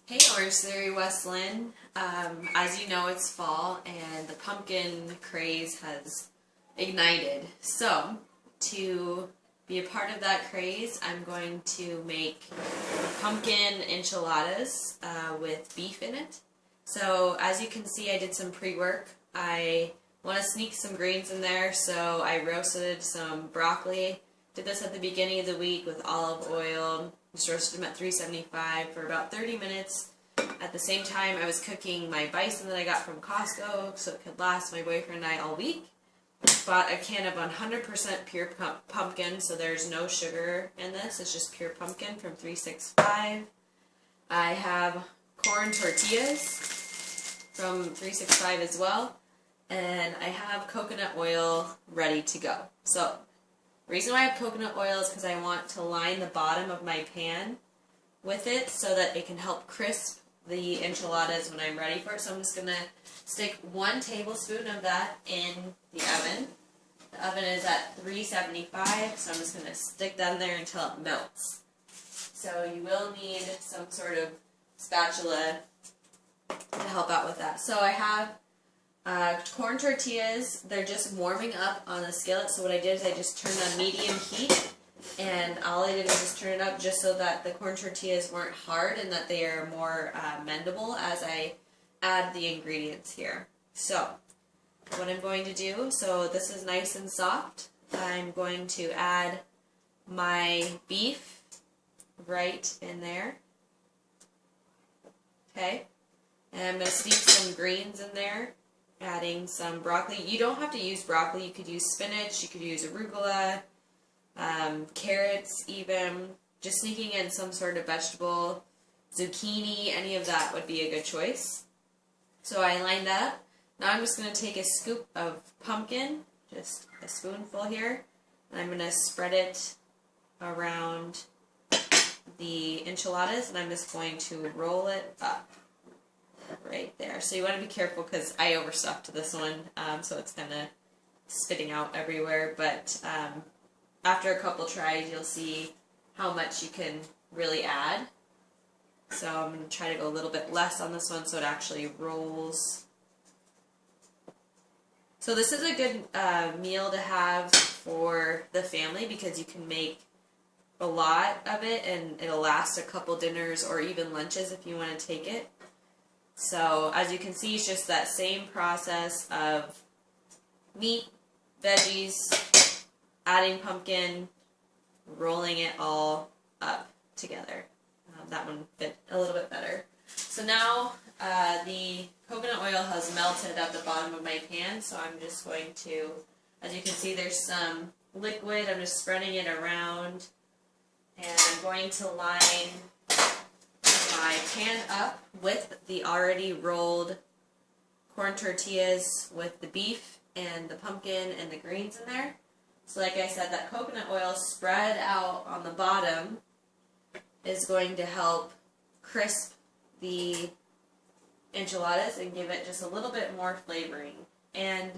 Hey Orange Theory Westlyn. As you know, it's fall and the pumpkin craze has ignited. So, to be a part of that craze, I'm going to make pumpkin enchiladas with beef in it. So, as you can see, I did some pre-work. I want to sneak some greens in there, so I roasted some broccoli. Did this at the beginning of the week with olive oil. Just roasted them at 375 for about 30 minutes. At the same time, I was cooking my bison that I got from Costco so it could last my boyfriend and I all week. Bought a can of 100% pure pumpkin, so there's no sugar in this. It's just pure pumpkin from 365. I have corn tortillas from 365 as well. And I have coconut oil ready to go. So, the reason why I have coconut oil is because I want to line the bottom of my pan with it so that it can help crisp the enchiladas when I'm ready for it. So I'm just going to stick 1 tablespoon of that in the oven. The oven is at 375, so I'm just going to stick that in there until it melts. So you will need some sort of spatula to help out with that. So I have corn tortillas. They're just warming up on the skillet. So what I did is I just turned on medium heat, and all I did was just turn it up just so that the corn tortillas weren't hard and that they are more mendable as I add the ingredients here. So what I'm going to do, so this is nice and soft, I'm going to add my beef right in there. Okay, and I'm going to sneak some greens in there. Adding some broccoli. You don't have to use broccoli. You could use spinach. You could use arugula, carrots even. Just sneaking in some sort of vegetable, zucchini, any of that would be a good choice. So I lined that up. Now I'm just going to take a scoop of pumpkin, just a spoonful here, and I'm going to spread it around the enchiladas, and I'm just going to roll it up. Right there. So you want to be careful because I overstuffed this one, so it's kind of spitting out everywhere. But after a couple tries, you'll see how much you can really add. So I'm going to try to go a little bit less on this one so it actually rolls. So this is a good meal to have for the family because you can make a lot of it and it'll last a couple dinners or even lunches if you want to take it. So, as you can see, it's just that same process of meat, veggies, adding pumpkin, rolling it all up together. That one fit a little bit better. So now the coconut oil has melted at the bottom of my pan, so I'm just going to, as you can see, there's some liquid. I'm just spreading it around, and I'm going to line my pan up with the already rolled corn tortillas with the beef and the pumpkin and the greens in there. So like I said, that coconut oil spread out on the bottom is going to help crisp the enchiladas and give it just a little bit more flavoring. And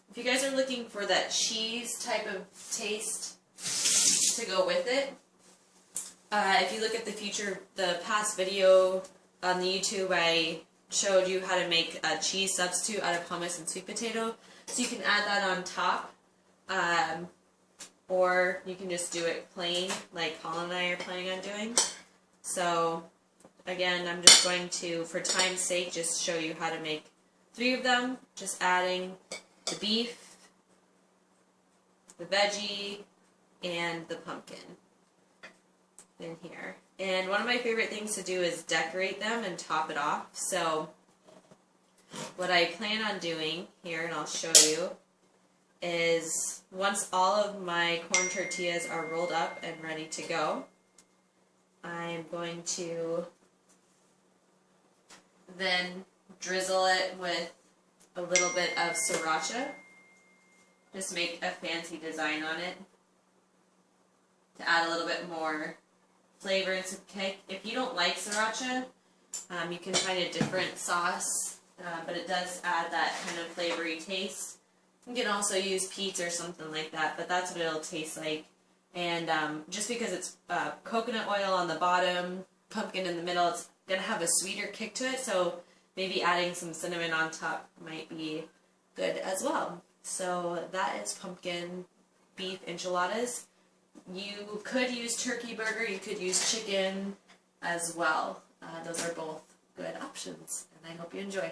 if you guys are looking for that cheese type of taste to go with it, if you look at the past video on the YouTube, I showed you how to make a cheese substitute out of hummus and sweet potato. So you can add that on top, or you can just do it plain, like Colin and I are planning on doing. So again, I'm just going to, for time's sake, just show you how to make 3 of them. Just adding the beef, the veggie, and the pumpkin in here. And one of my favorite things to do is decorate them and top it off. So what I plan on doing here, and I'll show you, is once all of my corn tortillas are rolled up and ready to go, I'm going to then drizzle it with a little bit of sriracha. Just make a fancy design on it to add a little bit more flavor and some kick. If you don't like sriracha, you can find a different sauce, but it does add that kind of flavory taste. You can also use Pete's or something like that, but that's what it'll taste like. And just because it's coconut oil on the bottom, pumpkin in the middle, it's gonna have a sweeter kick to it, so maybe adding some cinnamon on top might be good as well. So that is pumpkin beef enchiladas. You could use turkey burger, you could use chicken as well. Those are both good options, and I hope you enjoy.